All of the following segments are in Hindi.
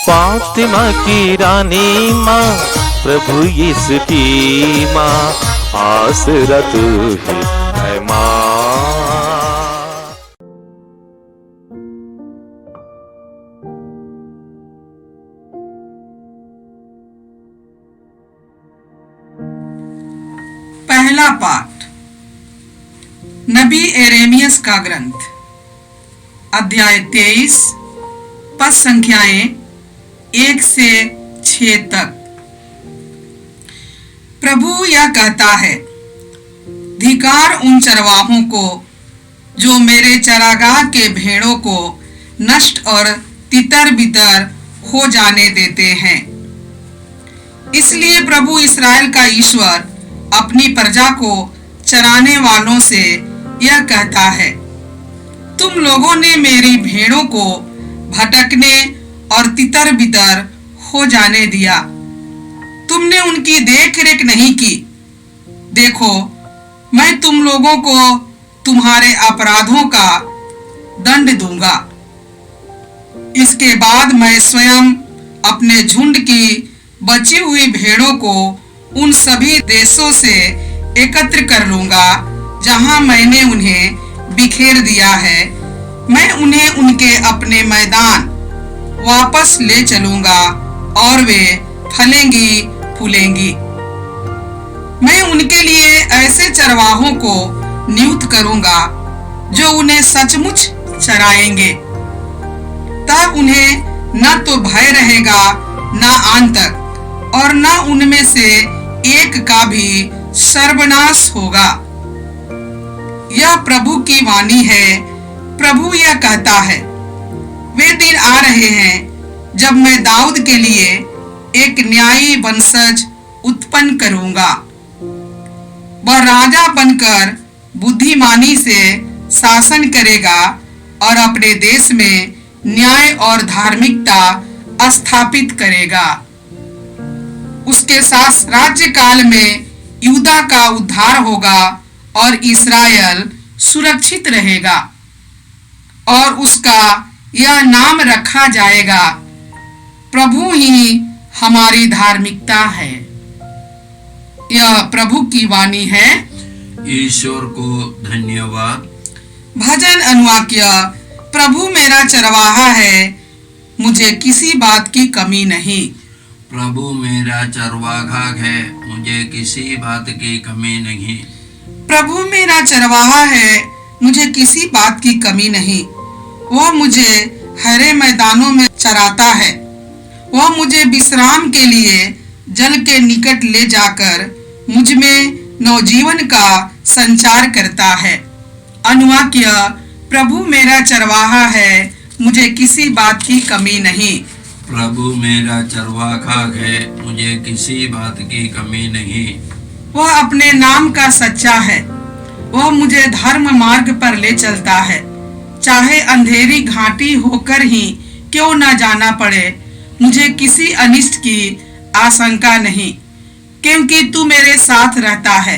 फातिमा की रानी माँ, प्रभु यीशु की माँ, आसरा तू ही है माँ। पहला पाठ नबी एरेमियस का ग्रंथ, अध्याय 23, पद संख्याएं 1 से 6 तक। प्रभु यह कहता है, धिक्कार उन चरवाहों को जो मेरे चरागाह के भेड़ों को नष्ट और तितर बितर हो जाने देते हैं। इसलिए प्रभु इस्राएल का ईश्वर अपनी प्रजा को चराने वालों से यह कहता है, तुम लोगों ने मेरी भेड़ों को भटकने और तितर बितर हो जाने दिया। तुमने उनकी देख रेख नहीं की। देखो, मैं तुम लोगों को तुम्हारे अपराधों का दंड दूंगा। इसके बाद मैं स्वयं अपने झुंड की बची हुई भेड़ों को उन सभी देशों से एकत्र कर लूंगा जहां मैंने उन्हें बिखेर दिया है। मैं उन्हें उनके अपने मैदान वापस ले चलूंगा और वे फलेंगी फूलेंगी। मैं उनके लिए ऐसे चरवाहों को नियुक्त करूंगा जो उन्हें सचमुच चराएंगे। तब उन्हें न तो भय रहेगा, न आन तक, और न उनमें से एक का भी सर्वनाश होगा। यह प्रभु की वाणी है। प्रभु यह कहता है, वे दिन आ रहे हैं जब मैं दाऊद के लिए एक न्यायी वंशज उत्पन्न करूंगा। वह राजा बनकर बुद्धिमानी से शासन करेगा और अपने देश में न्याय और धार्मिकता स्थापित करेगा। उसके साथ राज्य काल में यूदा का उद्धार होगा और इस्राएल सुरक्षित रहेगा, और उसका यह नाम रखा जाएगा, प्रभु ही हमारी धार्मिकता है। यह प्रभु की वाणी है। ईश्वर को धन्यवाद। भजन अनुवाक्य। प्रभु मेरा चरवाहा है, मुझे किसी बात की कमी नहीं। प्रभु मेरा चरवाहा है, मुझे किसी बात की कमी नहीं। प्रभु मेरा चरवाहा है, मुझे किसी बात की कमी नहीं। वह मुझे हरे मैदानों में चराता है। वह मुझे विश्राम के लिए जल के निकट ले जाकर मुझ में नवजीवन का संचार करता है। अनुवाक्य। प्रभु मेरा चरवाहा है, मुझे किसी बात की कमी नहीं। प्रभु मेरा चरवाहा है, मुझे किसी बात की कमी नहीं। वह अपने नाम का सच्चा है। वह मुझे धर्म मार्ग पर ले चलता है, चाहे अंधेरी घाटी होकर ही क्यों न जाना पड़े। मुझे किसी अनिष्ट की आशंका नहीं, क्योंकि तू मेरे साथ रहता है।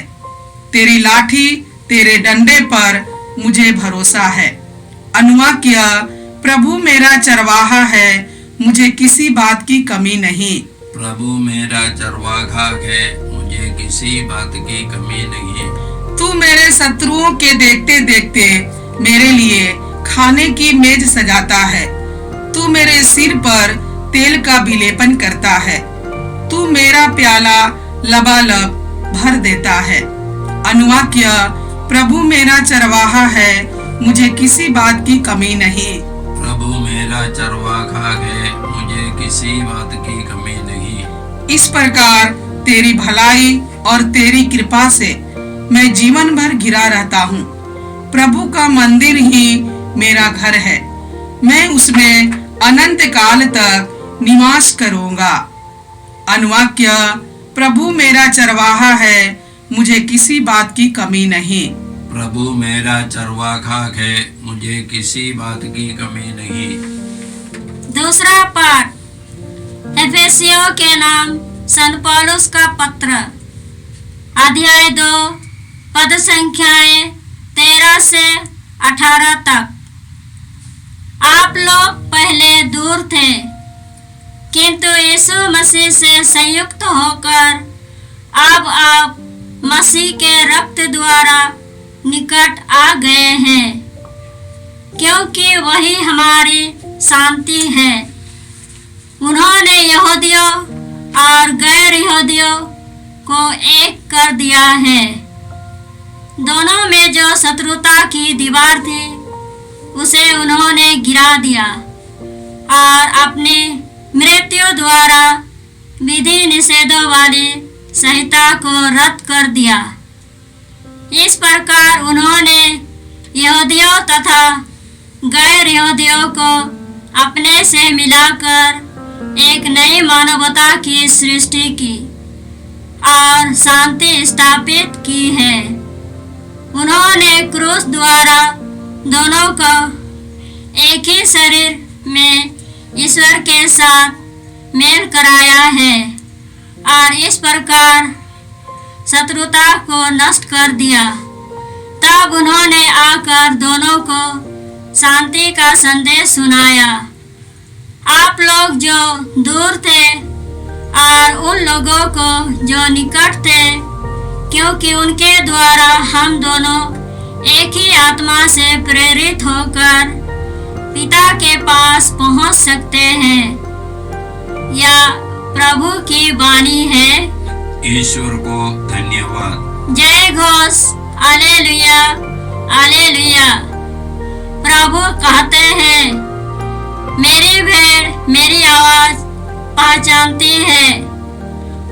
तेरी लाठी, तेरे डंडे पर मुझे भरोसा है। अनुवाक्य। प्रभु मेरा चरवाहा है, मुझे किसी बात की कमी नहीं। प्रभु मेरा चरवाहा है, मुझे किसी बात की कमी नहीं। तू मेरे शत्रुओं के देखते देखते मेरे लिए खाने की मेज सजाता है। तू मेरे सिर पर तेल का विलेपन करता है। तू मेरा प्याला लबालब भर देता है। अनुवाक्य। प्रभु मेरा चरवाहा है, मुझे किसी बात की कमी नहीं। प्रभु मेरा चरवाहा है, मुझे किसी बात की कमी नहीं। इस प्रकार तेरी भलाई और तेरी कृपा से मैं जीवन भर घिरा रहता हूँ। प्रभु का मंदिर ही मेरा घर है। मैं उसमें अनंत काल तक निवास करूँगा। अनुवाक्य। प्रभु मेरा चरवाहा है, मुझे किसी बात की कमी नहीं। प्रभु मेरा चरवाहा है, मुझे किसी बात की कमी नहीं। दूसरा पाठ एफेसियों के नाम संत पौलुस का पत्र, अध्याय 2, पद संख्याएं 13 से 18 तक। आप लोग पहले दूर थे, किंतु यीशु मसीह से संयुक्त होकर अब आप मसीह के रक्त द्वारा निकट आ गए हैं, क्योंकि वही हमारी शांति है। उन्होंने यहूदियों और गैर यहूदियों को एक कर दिया है। दोनों में जो शत्रुता की दीवार थी उसे उन्होंने गिरा दिया और अपनी मृत्यु द्वारा विधि निषेधों वाली संहिता को रद्द कर दिया। इस प्रकार उन्होंने यहूदियों तथा गैर यहूदियों को अपने से मिलाकर एक नई मानवता की सृष्टि की और शांति स्थापित की है। उन्होंने क्रूस द्वारा दोनों को एक ही शरीर में ईश्वर के साथ मेल कराया है और इस प्रकार शत्रुता को नष्ट कर दिया। तब उन्होंने आकर दोनों को शांति का संदेश सुनाया। आप लोग जो दूर थे और उन लोगों को जो निकट थे, क्योंकि उनके द्वारा हम दोनों एक ही आत्मा से प्रेरित होकर पिता के पास पहुंच सकते हैं। यह प्रभु की वाणी है। ईश्वर को धन्यवाद। जय घोष, हालेलुया, हालेलुया। प्रभु कहते हैं, मेरी भेड़ मेरी आवाज पहचानती है,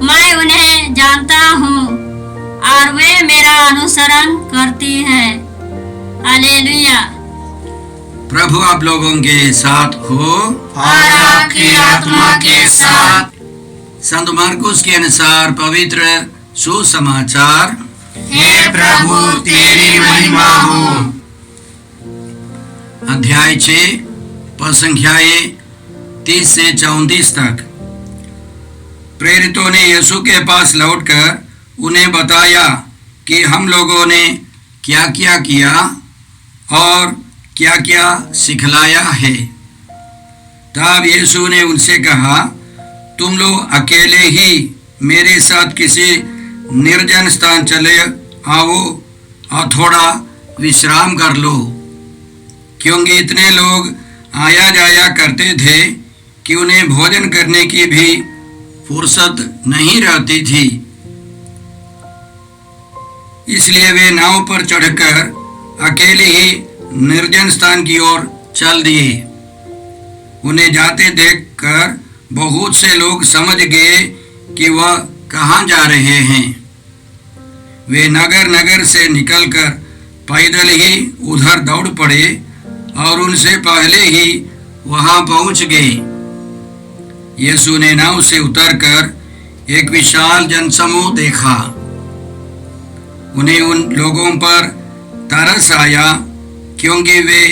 मैं उन्हें जानता हूँ और वे मेरा अनुसरण करती है। हालेलुया। प्रभु आप लोगों के साथ हो और आपकी आत्मा के साथ। संत मार्कुस के अनुसार पवित्र सुसमाचार। हे प्रभु तेरी महिमा हो। अध्याय 6 पद संख्याएं 30 से 34 तक। प्रेरितों ने यीशु के पास लौटकर उन्हें बताया कि हम लोगों ने क्या क्या किया और क्या क्या सिखलाया है। तब यीशु ने उनसे कहा, तुम लोग अकेले ही मेरे साथ किसी निर्जन स्थान चले आओ और थोड़ा विश्राम कर लो, क्योंकि इतने लोग आया जाया करते थे कि उन्हें भोजन करने की भी फुर्सत नहीं रहती थी। इसलिए वे नाव पर चढ़कर अकेले ही निर्जन स्थान की ओर चल दिए। उन्हें जाते देखकर बहुत से लोग समझ गए कि वह कहाँ जा रहे हैं। वे नगर नगर से निकलकर पैदल ही उधर दौड़ पड़े और उनसे पहले ही वहां पहुंच गए। यीशु ने नाव से उतरकर एक विशाल जनसमूह देखा। उन्हें उन लोगों पर तरस आया, क्योंकि वे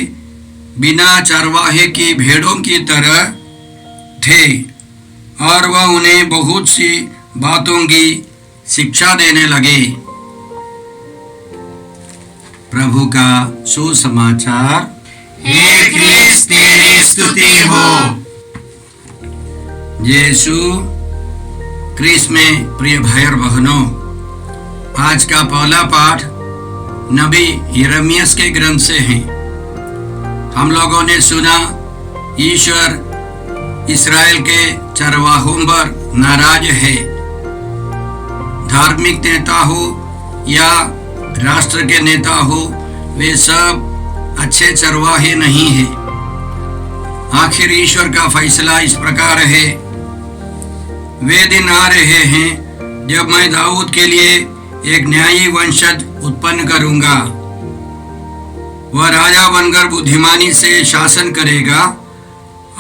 बिना चरवाहे की भेड़ों की तरह थे और वह उन्हें बहुत सी बातों की शिक्षा देने लगे। प्रभु का सुसमाचार। हे क्रिस्त तेरी स्तुति हो। यीशु क्रिस्त में प्रिय भाई और बहनों, आज का पहला पाठ नबी यिर्मयाह के ग्रंथ से है। हम लोगों ने सुना ईश्वर इस्राएल के चरवाहों पर नाराज है। धार्मिक नेता हो या राष्ट्र के नेता हो, वे सब अच्छे चरवाहे नहीं हैं। आखिर ईश्वर का फैसला इस प्रकार है, वे दिन आ रहे हैं जब मैं दाऊद के लिए एक न्यायी वंशज उत्पन्न करूंगा। वह राजा बनकर बुद्धिमानी से शासन करेगा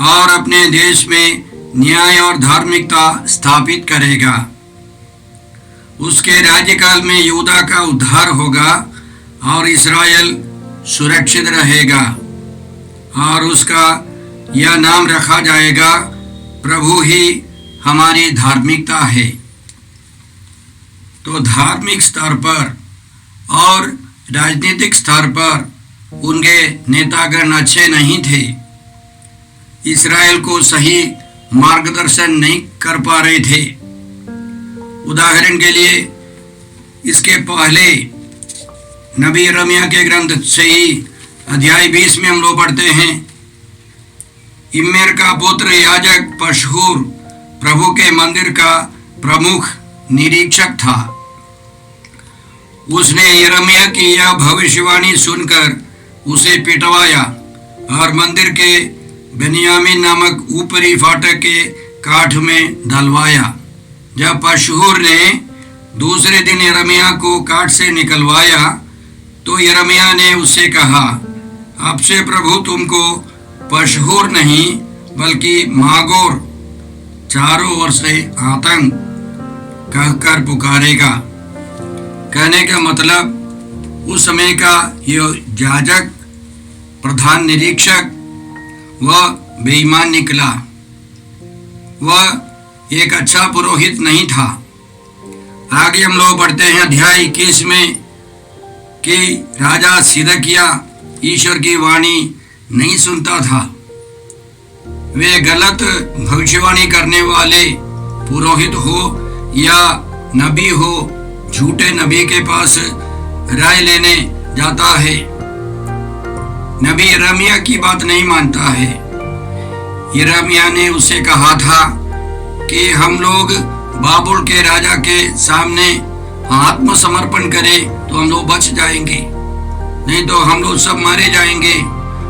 और अपने देश में न्याय और धार्मिकता स्थापित करेगा। उसके राज्यकाल में यहूदा का उद्धार होगा और इस्राएल सुरक्षित रहेगा और उसका यह नाम रखा जाएगा, प्रभु ही हमारी धार्मिकता है। तो धार्मिक स्तर पर और राजनीतिक स्तर पर उनके नेतागण अच्छे नहीं थे। इस्राएल को सही मार्गदर्शन नहीं कर पा रहे थे। उदाहरण के लिए इसके पहले नबी यिर्मयाह के ग्रंथ से ही अध्याय 20 में हम लोग पढ़ते हैं, इम्मेर का पुत्र याजक पशहूर प्रभु के मंदिर का प्रमुख निरीक्षक था। उसने यिर्मयाह की यह भविष्यवाणी सुनकर उसे पिटवाया और मंदिर के बेन्यामीन नामक ऊपरी फाटक के काठ में डलवाया। जब पशहूर ने दूसरे दिन यिर्मयाह को काठ से निकलवाया तो यिर्मयाह ने उससे कहा, अब से प्रभु तुमको पशहूर नहीं बल्कि मागोर चारों ओर से आतंक कहकर पुकारेगा। कहने का मतलब उस समय का यह याजक प्रधान निरीक्षक वह बेईमान निकला। वह एक अच्छा पुरोहित नहीं था। आगे हम लोग बढ़ते हैं अध्याय 21 में कि राजा सिदकिय्याह ईश्वर की वाणी नहीं सुनता था। वे गलत भविष्यवाणी करने वाले पुरोहित हो या नबी हो, झूठे नबी के पास राय लेने जाता है। नबी यिर्मयाह की बात नहीं मानता है। यिर्मयाह ने उससे कहा था कि हम लोग बाबुल के राजा के सामने आत्मसमर्पण करें तो हम लोग बच जाएंगे, नहीं तो हम लोग सब मारे जाएंगे।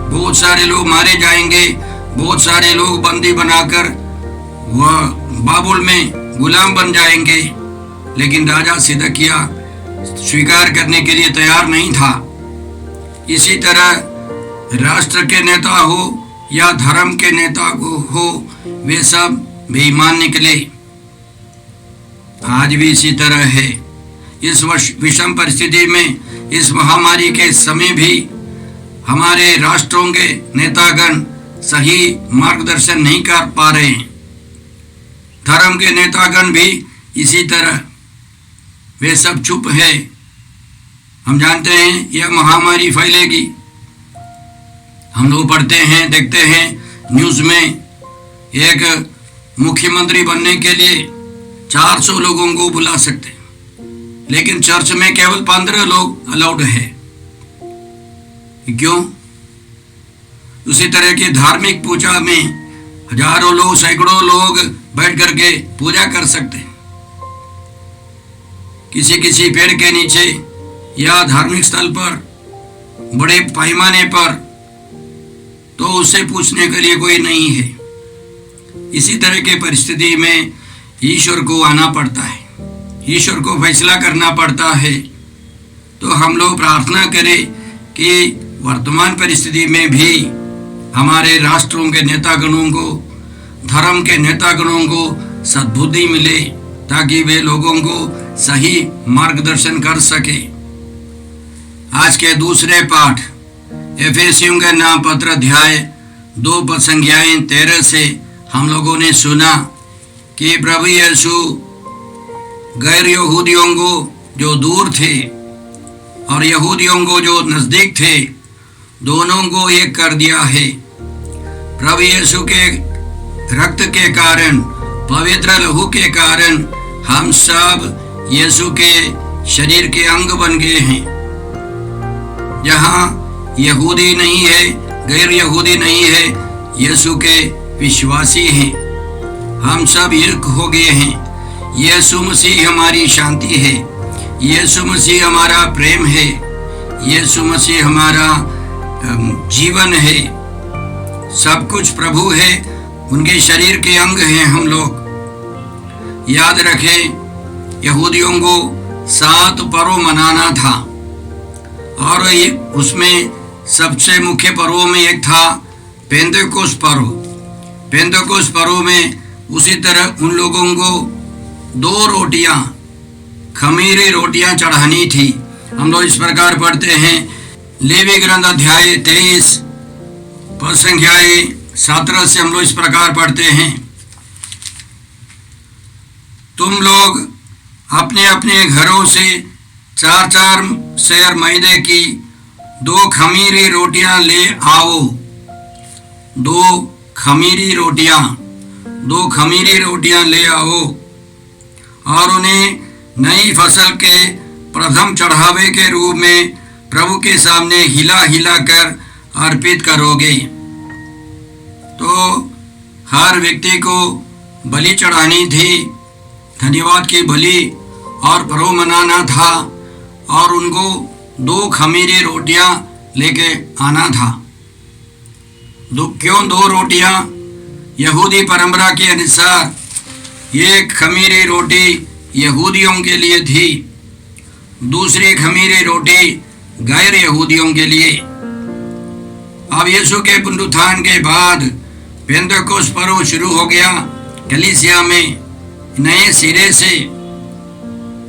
बहुत सारे लोग मारे जाएंगे, बहुत सारे लोग बंदी बनाकर वह बाबुल में गुलाम बन जाएंगे। लेकिन राजा सिदकिय्याह स्वीकार करने के लिए तैयार नहीं था। इसी तरह राष्ट्र के नेता हो या धर्म के नेता हो, वे सब बेईमान निकले। आज भी इसी तरह है। इस विषम परिस्थिति में, इस महामारी के समय भी हमारे राष्ट्रों के नेतागण सही मार्गदर्शन नहीं कर पा रहे हैं। धर्म के नेतागण भी इसी तरह, वे सब चुप है। हम जानते हैं यह महामारी फैलेगी। हम लोग पढ़ते हैं, देखते हैं न्यूज़ में, एक मुख्यमंत्री बनने के लिए 400 लोगों को बुला सकते, लेकिन चर्च में केवल 15 लोग अलाउड है। क्यों? उसी तरह की धार्मिक पूजा में हजारों लोग, सैकड़ों लोग बैठ करके पूजा कर सकते हैं। किसी किसी पेड़ के नीचे या धार्मिक स्थल पर बड़े पैमाने पर, तो उससे पूछने के लिए कोई नहीं है। इसी तरह के परिस्थिति में ईश्वर को आना पड़ता है, ईश्वर को फैसला करना पड़ता है। तो हम लोग प्रार्थना करें कि वर्तमान परिस्थिति में भी हमारे राष्ट्रों के नेतागणों को, धर्म के नेतागणों को सद्बुद्धि मिले, ताकि वे लोगों को सही मार्गदर्शन कर सके। आज के दूसरे पाठ एफेसियों के नाम पत्र अध्याय 2 पद संख्याएं 13 से हम लोगों ने सुना कि प्रभु यीशु गैर यहूदियों को जो दूर थे और यहूदियों को जो नजदीक थे, दोनों को एक कर दिया है। प्रभु यीशु के रक्त के कारण, पवित्र लहू के कारण हम सब यीशु के शरीर के अंग बन गए हैं। जहाँ यहूदी नहीं है, गैर यहूदी नहीं है, यीशु के विश्वासी हैं। हम सब एक हो गए हैं। यीशु मसीह हमारी शांति है, यीशु मसीह हमारा प्रेम है, यीशु मसीह हमारा जीवन है। सब कुछ प्रभु है, उनके शरीर के अंग हैं हम लोग। याद रखें, यहूदियों को 7 पर्व मनाना था और उसमें सबसे मुख्य पर्वों में एक था पेंतेकोस्त पर्व। पेंतेकोस्त पर्व में उसी तरह उन लोगों को 2 रोटियां, खमीरी रोटियां चढ़ानी थी। हम लोग इस प्रकार पढ़ते हैं, लेवी ग्रंथ अध्याय 23 पद संख्याएं 17 से हम लोग इस प्रकार पढ़ते हैं, तुम लोग अपने अपने घरों से 4-4 सेर मैदे की 2 खमीरी रोटियां ले आओ। 2 खमीरी रोटियां, 2 खमीरी रोटियां ले आओ और उन्हें नई फसल के प्रथम चढ़ावे के रूप में प्रभु के सामने हिला हिला कर अर्पित करोगे। तो हर व्यक्ति को बलि चढ़ानी थी, धन्यवाद की बलि और पर्व मनाना था और उनको 2 खमीरी रोटियां लेके आना था। क्यों 2 रोटियां? यहूदी परंपरा के अनुसार एक खमीरी रोटी यहूदियों के लिए थी, दूसरी खमीरी रोटी गैर यहूदियों के लिए। अब यीशु के पुनरुत्थान के बाद पेंतकोस्त पर्व शुरू हो गया। कलीसिया में नए सिरे से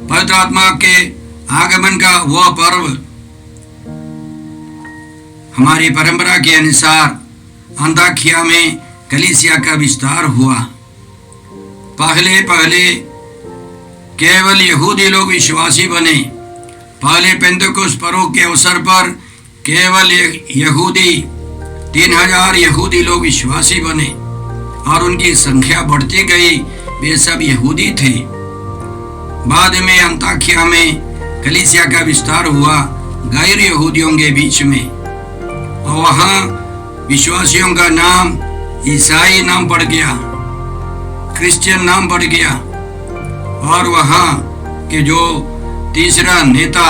पवित्र आत्मा के आगमन का वह पर्व हमारी परंपरा के अनुसार अंताकिया में कलीसिया का विस्तार हुआ। पहले केवल यहूदी लोग विश्वासी बने। पहले पेंतकोस्त पर्व के अवसर पर केवल यहूदी 3000 यहूदी लोग विश्वासी बने और उनकी संख्या बढ़ती गई। वे सब यहूदी थे। बाद में अंताकिया में कलीसिया का विस्तार हुआ गैर यहूदियों के बीच में, और वहाँ विश्वासियों का नाम ईसाई नाम पड़ गया, क्रिश्चियन नाम पड़ गया। और वहाँ के जो तीसरा नेता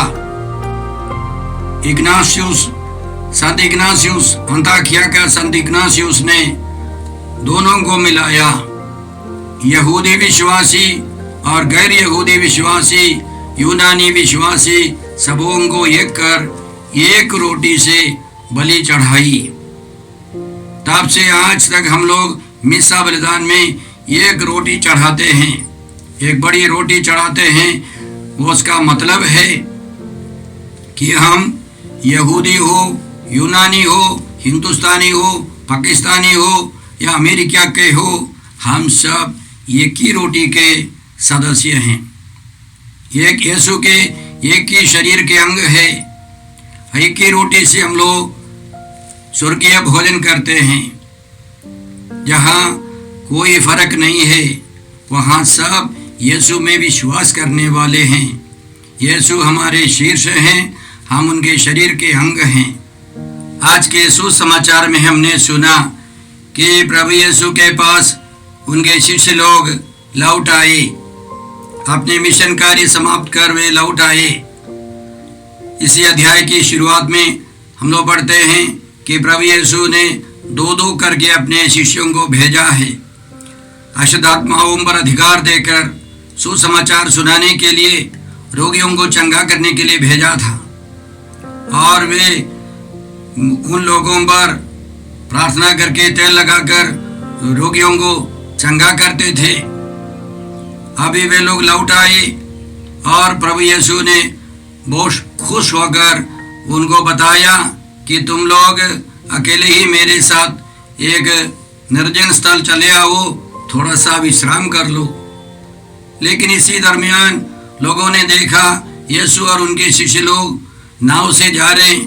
संत इग्नासियुस, अंताकिया का संत इग्नासियुस ने दोनों को मिलाया, यहूदी विश्वासी और गैर यहूदी विश्वासी, यूनानी विश्वासी सबों को एक कर एक रोटी से बलि चढ़ाई। तब से आज तक हम लोग मिस्सा बलिदान में एक रोटी चढ़ाते हैं, एक बड़ी रोटी चढ़ाते हैं। वो उसका मतलब है कि हम यहूदी हो, यूनानी हो, हिंदुस्तानी हो, पाकिस्तानी हो या अमेरिका के हो, हम सब एक ही रोटी के सदस्य हैं। एक यीशु के एक ही शरीर के अंग है। एक ही रोटी से हम लोग स्वर्गीय भोजन करते हैं। जहाँ कोई फर्क नहीं है, वहाँ सब यीशु में विश्वास करने वाले हैं। यीशु हमारे शीर्ष हैं, हम उनके शरीर के अंग हैं। आज के सुसमाचार में हमने सुना कि प्रभु यीशु के पास उनके शिष्य लोग लौट आए, अपने मिशन कार्य समाप्त कर वे लौट आए। इसी अध्याय की शुरुआत में हम लोग पढ़ते हैं कि प्रभु यीशु ने 2-2 करके अपने शिष्यों को भेजा है, अशुद्ध आत्माओं पर अधिकार देकर सुसमाचार सुनाने के लिए, रोगियों को चंगा करने के लिए भेजा था। और वे उन लोगों पर प्रार्थना करके तेल लगाकर रोगियों को चंगा करते थे। अभी वे लोग लौट आए और प्रभु यीशु ने बहुत खुश होकर उनको बताया कि तुम लोग अकेले ही मेरे साथ एक निर्जन स्थल चले आओ, थोड़ा सा विश्राम कर लो। लेकिन इसी दरमियान लोगों ने देखा यीशु और उनके शिष्य लोग नाव से जा रहे हैं।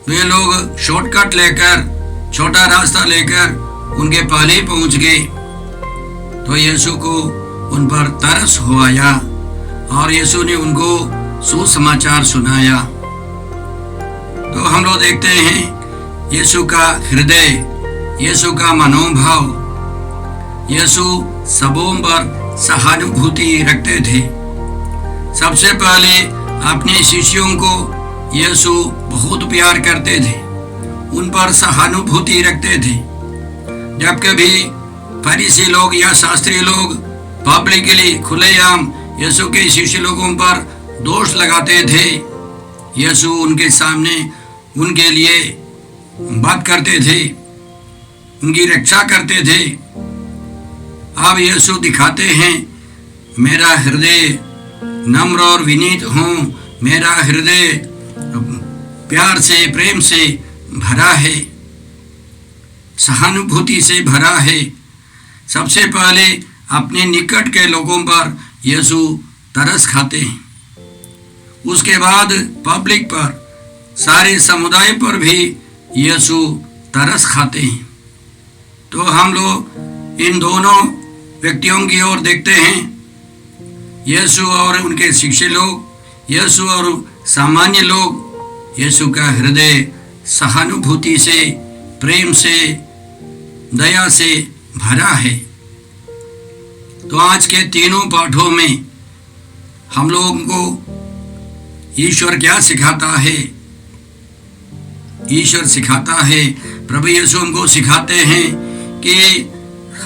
वे लोग शॉर्टकट लेकर, छोटा रास्ता लेकर उनके पहले ही पहुंच गए। तो यीशु को उन पर तरस हो आया और यीशु ने उनको सुसमाचार सुनाया। तो हम लोग देखते हैं यीशु का हृदय, यीशु का मनोभाव। यीशु सबों पर सहानुभूति रखते थे। सबसे पहले अपने शिष्यों को यीशु बहुत प्यार करते थे, उन पर सहानुभूति रखते थे। जब कभी फरीसी लोग या शास्त्री लोग पब्लिकली खुलेआम यीशु के शिष्य लोगों पर दोष लगाते थे, यीशु उनके सामने उनके लिए बात करते थे, उनकी रक्षा करते थे। अब यीशु दिखाते हैं मेरा हृदय नम्र और विनीत हूँ, मेरा हृदय प्यार से, प्रेम से भरा है, सहानुभूति से भरा है। सबसे पहले अपने निकट के लोगों पर यीशु तरस खाते हैं, उसके बाद पब्लिक पर, सारे समुदाय पर भी यीशु तरस खाते हैं। तो हम लोग इन दोनों व्यक्तियों की ओर देखते हैं, यीशु और उनके शिष्य लोग, यीशु और सामान्य लोग, यीशु का हृदय सहानुभूति से, प्रेम से, दया से भरा है। तो आज के तीनों पाठों में हम लोगों को ईश्वर क्या सिखाता है? ईश्वर सिखाता है, प्रभु यीशु हमको सिखाते हैं कि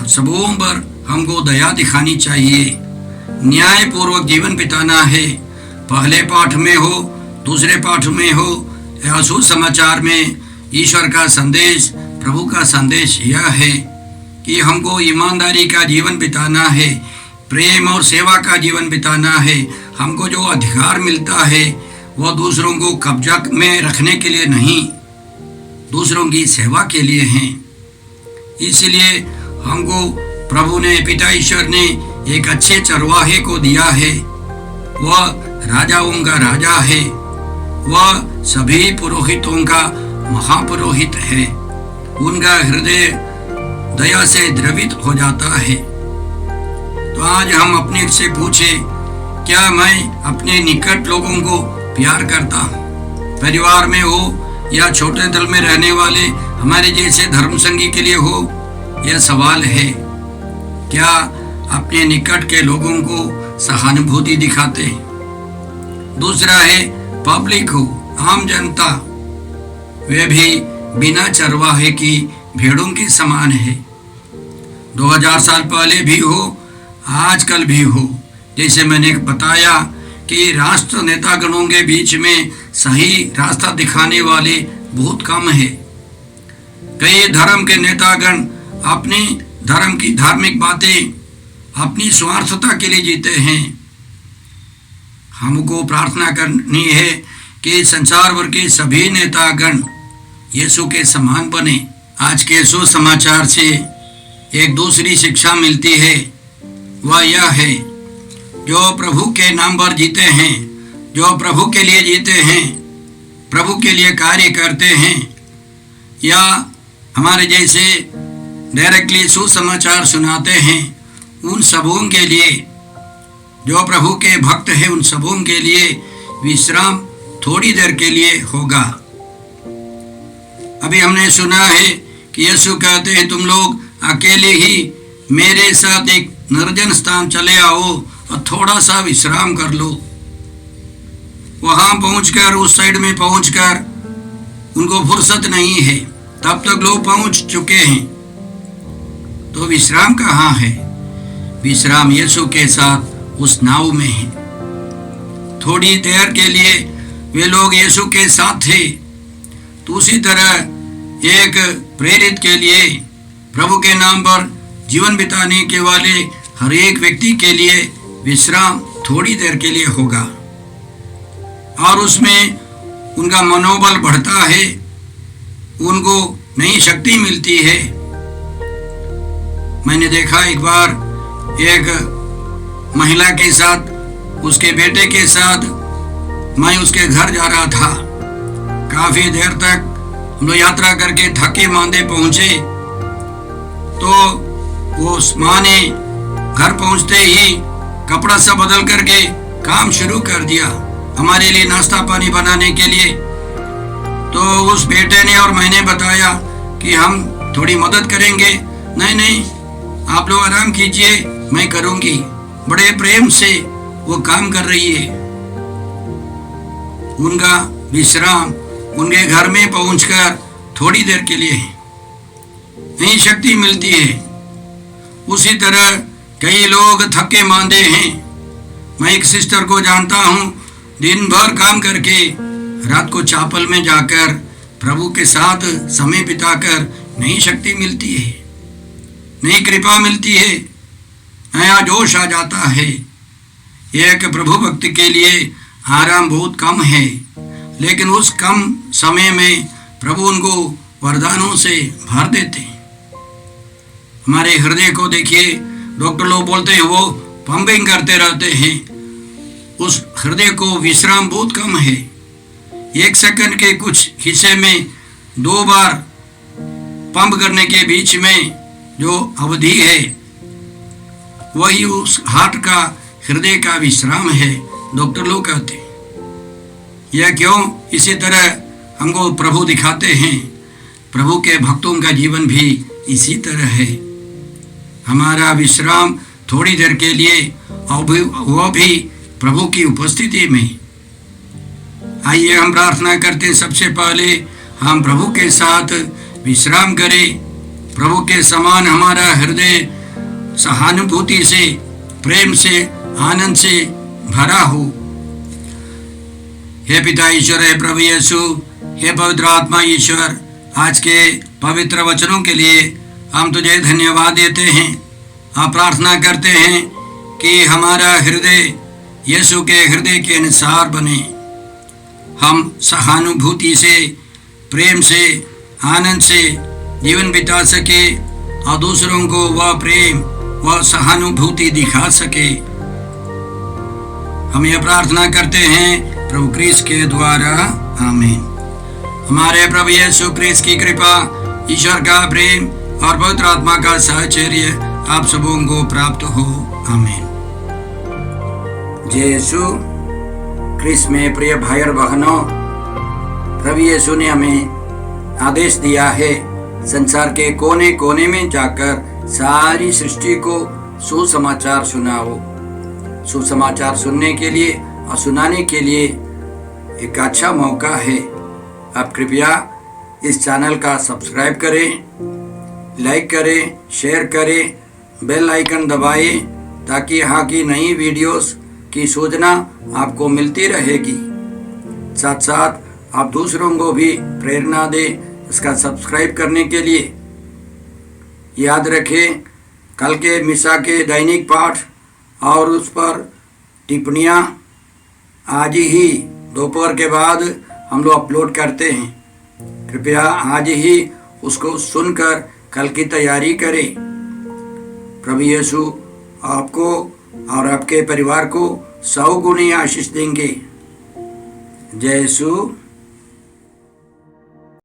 सबों पर हमको दया दिखानी चाहिए, न्यायपूर्वक जीवन बिताना है। पहले पाठ में हो, दूसरे पाठ में हो या सुसमाचार में ईश्वर का संदेश, प्रभु का संदेश यह है कि हमको ईमानदारी का जीवन बिताना है, प्रेम और सेवा का जीवन बिताना है। हमको जो अधिकार मिलता है वह दूसरों को कब्जा में रखने के लिए नहीं, दूसरों की सेवा के लिए है। इसलिए हमको प्रभु ने, पिता ईश्वर ने एक अच्छे चरवाहे को दिया है। वह राजाओं का राजा है, वह सभी पुरोहितों का महापुरोहित है। उनका हृदय दया से द्रवित हो जाता है। तो आज हम अपने से पूछे, क्या मैं अपने निकट लोगों को प्यार करता हूँ? परिवार में हो या छोटे दल में रहने वाले हमारे जैसे धर्म संगी के लिए हो, यह सवाल है। क्या अपने निकट के लोगों को सहानुभूति दिखाते हैं? दूसरा है पब्लिक हो, आम जनता, वे भी बिना चरवाहे की भेड़ों के समान है। 2000 साल पहले भी हो, आजकल भी हो। जैसे मैंने बताया कि राष्ट्र नेतागणों के बीच में सही रास्ता दिखाने वाले बहुत कम है। कई धर्म के नेतागण अपने धर्म की धार्मिक बातें अपनी स्वार्थता के लिए जीते हैं। हमको प्रार्थना करनी है कि संसार भर के सभी नेतागण यीशु के समान बने। आज के सुसमाचार से एक दूसरी शिक्षा मिलती है, वह यह है, जो प्रभु के नाम पर जीते हैं, जो प्रभु के लिए जीते हैं, प्रभु के लिए कार्य करते हैं, या हमारे जैसे डायरेक्टली सुसमाचार सुनाते हैं, उन सबों के लिए, जो प्रभु के भक्त हैं, उन सबों के लिए विश्राम थोड़ी देर के लिए होगा। अभी हमने सुना है कि यीशु कहते हैं, तुम लोग अकेले ही मेरे साथ एक निर्जन स्थान चले आओ और थोड़ा सा विश्राम कर लो। वहां पहुंचकर, उस साइड में पहुंचकर उनको फुर्सत नहीं है, तब तक लोग पहुंच चुके हैं। तो विश्राम कहाँ है? विश्राम यीशु के साथ उस नाव में है। थोड़ी देर के लिए वे लोग यीशु के साथ थे। तो उसी तरह एक प्रेरित के लिए, प्रभु के नाम पर जीवन बिताने के वाले हर एक व्यक्ति के लिए विश्राम थोड़ी देर के लिए होगा, और उसमें उनका मनोबल बढ़ता है, उनको नई शक्ति मिलती है। मैंने देखा एक बार एक महिला के साथ, उसके बेटे के साथ, मैं उसके घर जा रहा था। काफी देर तक हम लोग यात्रा करके थके मांदे पहुंचे। तो वो माँ ने घर पहुंचते ही कपड़ा सा बदल करके काम शुरू कर दिया हमारे लिए नाश्ता पानी बनाने के लिए। तो उस बेटे ने और मैंने बताया कि हम थोड़ी मदद करेंगे। नहीं नहीं, आप लोग आराम कीजिए, मैं करूंगी। बड़े प्रेम से वो काम कर रही है। उनका विश्राम उनके घर में पहुंचकर थोड़ी देर के लिए नई शक्ति मिलती है। उसी तरह कई लोग थके मांदे हैं। मैं एक सिस्टर को जानता हूँ, दिन भर काम करके रात को चापल में जाकर प्रभु के साथ समय बिताकर नई शक्ति मिलती है, नई कृपा मिलती है, नया जोश आ जाता है। एक प्रभु भक्ति के लिए आराम बहुत कम है, लेकिन उस कम समय में प्रभु उनको वरदानों से भर देते हैं। हमारे हृदय को देखिए, डॉक्टर लोग बोलते हैं वो पंपिंग करते रहते हैं। उस हृदय को विश्राम बहुत कम है। 1 सेकंड के कुछ हिस्से में 2 बार पंप करने के बीच में जो अवधि है, वही उस हार्ट का, हृदय का विश्राम है, डॉक्टर लोग कहते हैं। यह क्यों? इसी तरह हमको प्रभु दिखाते हैं। प्रभु के भक्तों का जीवन भी इसी तरह है। हमारा विश्राम थोड़ी देर के लिए, और वो भी प्रभु की उपस्थिति में। आइए हम प्रार्थना करते हैं। सबसे पहले हम प्रभु के साथ विश्राम करें। प्रभु के समान हमारा हृदय सहानुभूति से, प्रेम से, आनंद से भरा हो। हे पिता ईश्वर, हे प्रभु यीशु, हे पवित्र आत्मा ईश्वर, आज के पवित्र वचनों के लिए हम तुझे धन्यवाद देते हैं। हम प्रार्थना करते हैं कि हमारा हृदय यीशु के हृदय के अनुसार बने। हम सहानुभूति से, प्रेम से, आनंद से जीवन बिता सके और दूसरों को वह प्रेम, वह सहानुभूति दिखा सके। हम यह प्रार्थना करते हैं प्रभु क्रिस्त के द्वारा, आमीन। हमारे प्रभु यीशु क्रिस्त की कृपा, ईश्वर का प्रेम और पवित्र आत्मा का साहचर्य आप सबों को प्राप्त हो, आमीन। जय यीशु क्रिस्त में प्रिय भाई और बहनों, प्रभु यीशु ने हमें आदेश दिया है संसार के कोने कोने में जाकर सारी सृष्टि को सुसमाचार सुनाओ। सुसमाचार सुनने के लिए और सुनाने के लिए एक अच्छा मौका है। आप कृपया इस चैनल का सब्सक्राइब करें, लाइक करें, शेयर करें, बेल आइकन दबाएं ताकि यहाँ की नई वीडियोस की सूचना आपको मिलती रहेगी। साथ साथ आप दूसरों को भी प्रेरणा दें इसका सब्सक्राइब करने के लिए। याद रखें, कल के मिसा के दैनिक पाठ और उस पर टिप्पणियाँ आज ही दोपहर के बाद हम लोग अपलोड करते हैं। कृपया आज ही उसको सुनकर कल की तैयारी करें। प्रभु यीशु आपको और आपके परिवार को 100 गुनी आशीष देंगे। जय यीशु।